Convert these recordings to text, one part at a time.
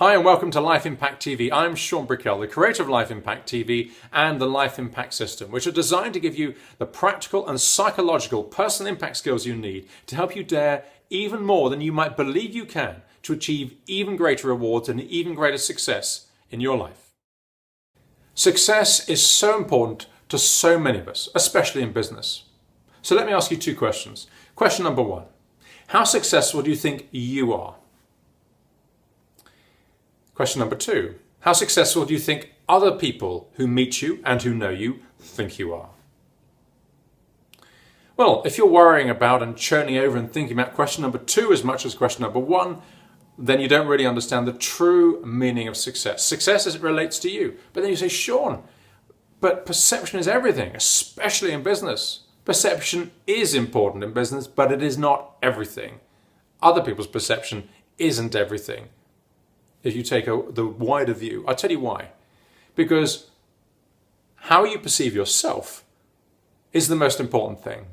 Hi and welcome to Life Impact TV. I'm Seán Brickell, the creator of Life Impact TV and the Life Impact System, which are designed to give you the practical and psychological personal impact skills you need to help you dare even more than you might believe you can to achieve even greater rewards and even greater success in your life. Success is so important to so many of us, especially in business. So let me ask you two questions. Question number one, how successful do you think you are? Question number two, how successful do you think other people who meet you and who know you think you are? Well, if you're worrying about and churning over and thinking about question number two as much as question number one, then you don't really understand the true meaning of success. Success as it relates to you. But then you say, Seán, but perception is everything, especially in business. Perception is important in business, but it is not everything. Other people's perception isn't everything. If you take the wider view, I'll tell you why. Because how you perceive yourself is the most important thing.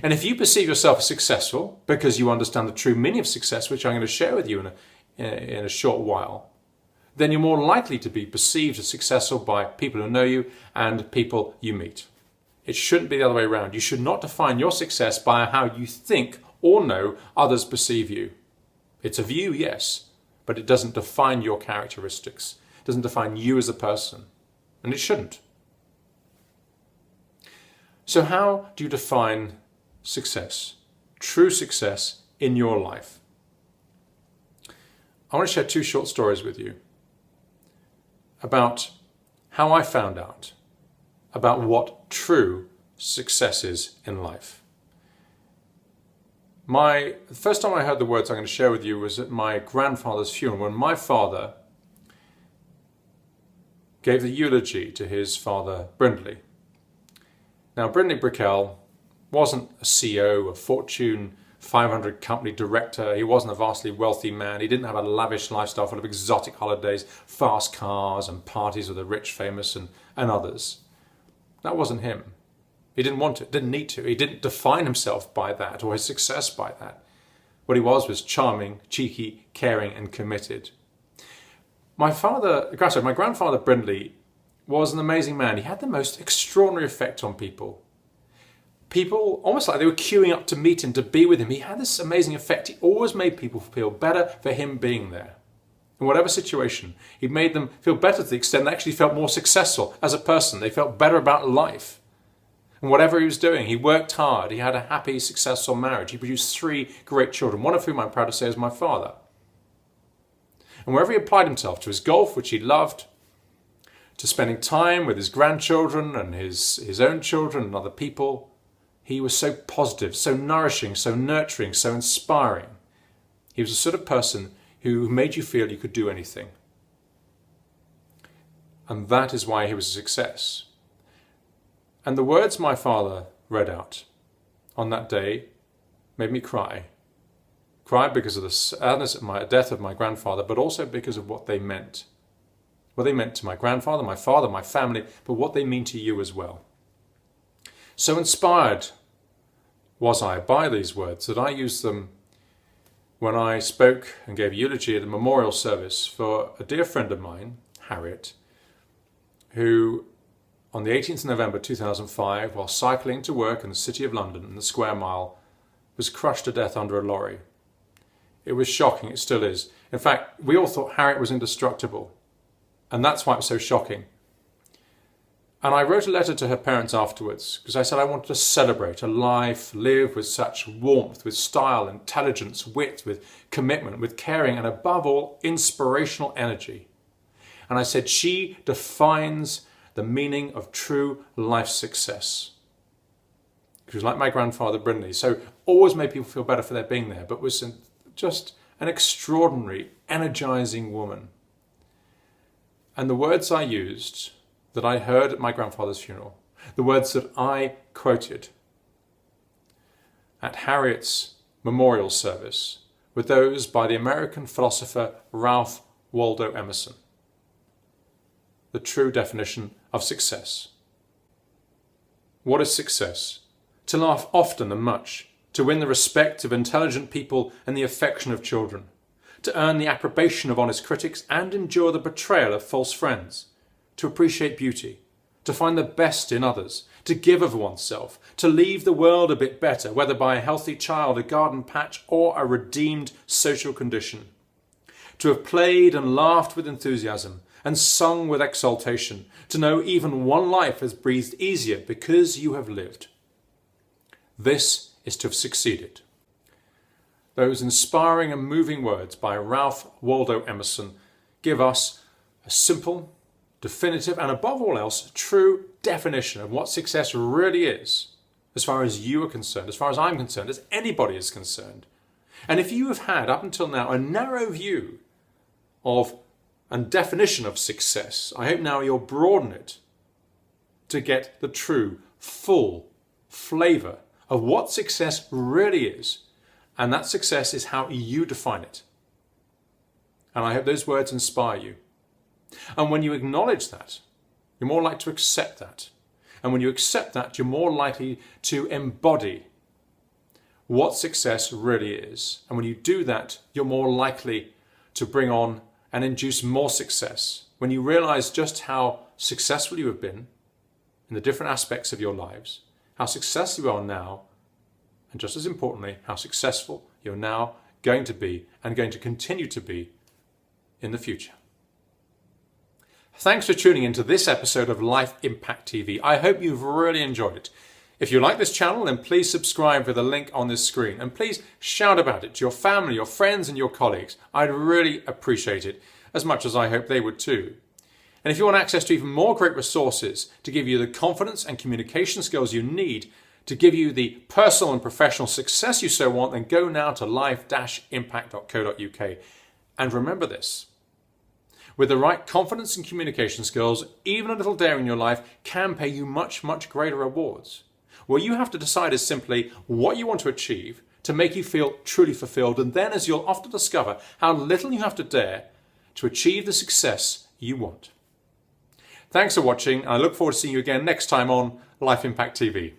And if you perceive yourself as successful because you understand the true meaning of success, which I'm going to share with you in a short while, then you're more likely to be perceived as successful by people who know you and people you meet. It shouldn't be the other way around. You should not define your success by how you think or know others perceive you. It's a view, yes, but it doesn't define your characteristics. It doesn't define you as a person, and it shouldn't. So how do you define success, true success in your life? I want to share two short stories with you about how I found out about what true success is in life. The first time I heard the words I'm going to share with you was at my grandfather's funeral, when my father gave the eulogy to his father, Brickell. Now, Brickell wasn't a CEO, a Fortune 500 company director. He wasn't a vastly wealthy man. He didn't have a lavish lifestyle full of exotic holidays, fast cars and parties with the rich, famous and others. That wasn't him. He didn't want it, didn't need to. He didn't define himself by that or his success by that. What he was charming, cheeky, caring and committed. My grandfather Brickell was an amazing man. He had the most extraordinary effect on people. People, almost like they were queuing up to meet him, to be with him. He had this amazing effect. He always made people feel better for him being there. In whatever situation, he made them feel better to the extent they actually felt more successful as a person. They felt better about life. And whatever he was doing, he worked hard. He had a happy, successful marriage. He produced 3 great children, one of whom I'm proud to say is my father. And wherever he applied himself, to his golf, which he loved, to spending time with his grandchildren and his own children and other people, he was so positive, so nourishing, so nurturing, so inspiring. He was the sort of person who made you feel you could do anything. And that is why he was a success. And the words my father read out on that day made me cry. Cry because of the sadness of my death of my grandfather, but also because of what they meant. What they meant to my grandfather, my father, my family, but what they mean to you as well. So inspired was I by these words that I used them when I spoke and gave a eulogy at a memorial service for a dear friend of mine, Harriet, who on the 18th of November 2005, while cycling to work in the City of London in the Square Mile, was crushed to death under a lorry. It was shocking, it still is. In fact, we all thought Harriet was indestructible, and that's why it was so shocking. And I wrote a letter to her parents afterwards, because I said I wanted to celebrate a life lived with such warmth, with style, intelligence, wit, with commitment, with caring, and above all, inspirational energy. And I said, she defines the meaning of true life success. She was like my grandfather Brickell, so always made people feel better for their being there, but was just an extraordinary, energizing woman. And the words I used, that I heard at my grandfather's funeral, the words that I quoted at Harriet's memorial service, were those by the American philosopher Ralph Waldo Emerson. The true definition of success. What is success? To laugh often and much, to win the respect of intelligent people and the affection of children, to earn the approbation of honest critics and endure the betrayal of false friends, to appreciate beauty, to find the best in others, to give of oneself, to leave the world a bit better, whether by a healthy child, a garden patch, or a redeemed social condition, to have played and laughed with enthusiasm and sung with exultation, to know even one life has breathed easier because you have lived. This is to have succeeded. Those inspiring and moving words by Ralph Waldo Emerson give us a simple, definitive, and above all else, true definition of what success really is, as far as you are concerned, as far as I'm concerned, as anybody is concerned. And if you have had, up until now, a narrow view of and definition of success, I hope now you'll broaden it to get the true, full flavour of what success really is. And that success is how you define it. And I hope those words inspire you. And when you acknowledge that, you're more likely to accept that. And when you accept that, you're more likely to embody what success really is. And when you do that, you're more likely to bring on and induce more success. When you realize just how successful you have been in the different aspects of your lives, how successful you are now, and just as importantly, how successful you're now going to be and going to continue to be in the future. Thanks for tuning into this episode of Life Impact TV. I hope you've really enjoyed it. If you like this channel, then please subscribe with the link on this screen, and please shout about it to your family, your friends and your colleagues. I'd really appreciate it, as much as I hope they would too. And if you want access to even more great resources to give you the confidence and communication skills you need to give you the personal and professional success you so want, then go now to life-impact.co.uk. And remember this: with the right confidence and communication skills, even a little dare in your life can pay you much, much greater rewards. What you have to decide is simply what you want to achieve to make you feel truly fulfilled, and then, as you'll often discover, how little you have to dare to achieve the success you want. Thanks for watching, and I look forward to seeing you again next time on Life Impact TV.